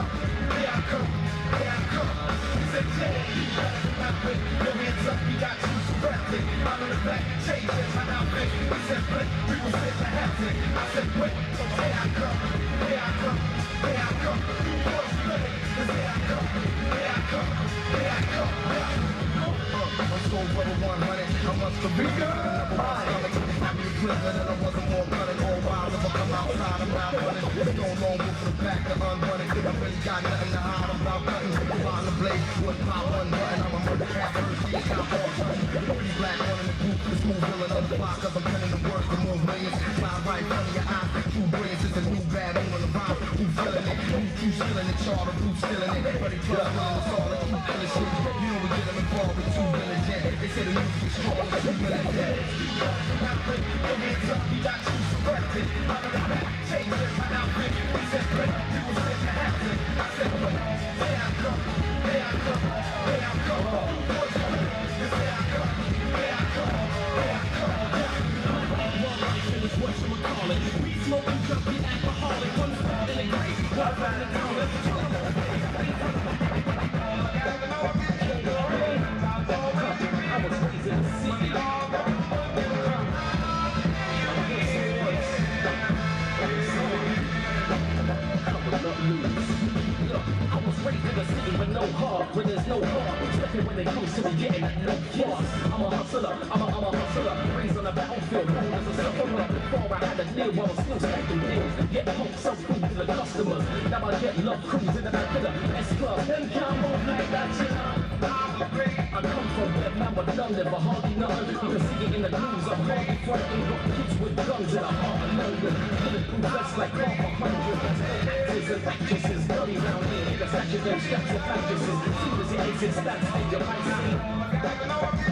come, here I come, here I come. He said, yeah, you better not quit. Your hands up, you got you surrounded. I'm in the back, changing my outfit. He said, blink, we will sit the house in. I said, wait, so here I come, here I come, here I come. You boys ready? Cause here I come, here I come, here I come, here I come. I'm so level 100, I must have been number one stomach. I'm the equivalent and I wasn't more cunning. All wild, if I come outside, I'm not running. It's no long move for the back to unrunning. I really got nothing to hide, I'm about nothing. Find the blade, one pop, one button. I'm a murder cat, first key, got all running. Pretty black, one in the group, the smooth villain of the block. Cause I'm penning the words to move millions. Slide right in front of your eyes, true brilliance. It's a new bad moon on the rhyme. Who's feeling it? Who's feeling it? Charter, who's stealing it? Ready for the line, it's all that you feeling shit. You know we get them involved with 2 million. They say the music is strong, but you really dead. Now put your hands up, you got you surrounded. I'm in the back, changing my outfit. He said, "Break, you will sit the house in." I said, "Wait, here I come, here I come, here I come." Boys, this here I come, here I come, here I come. One life is what you would call it. We smoking junkie alcoholic, one spot in the grave, one round the corner. I was raised in the city. Look, I was raised in the city with no heart, where there's no heart, especially when it comes to me getting that no flaws. I'm a hustler, I'm a hustler, raised on the battlefield, born as a sufferer. Before I had a deal, I was still stacking deals. Get home, some food to the customers. Now I get love cruising and I get a S-Club. Then come on like that, you know. I come from Vietnam, but none never hardly none. You can see it in the news, I'm hardly frightened. Got kids with guns in a heart of London. Bulletproof vests like half 100. Actors and actresses, dirty round here. Niggas catching them straps and mattresses. Soon as he exits that stage, you might see.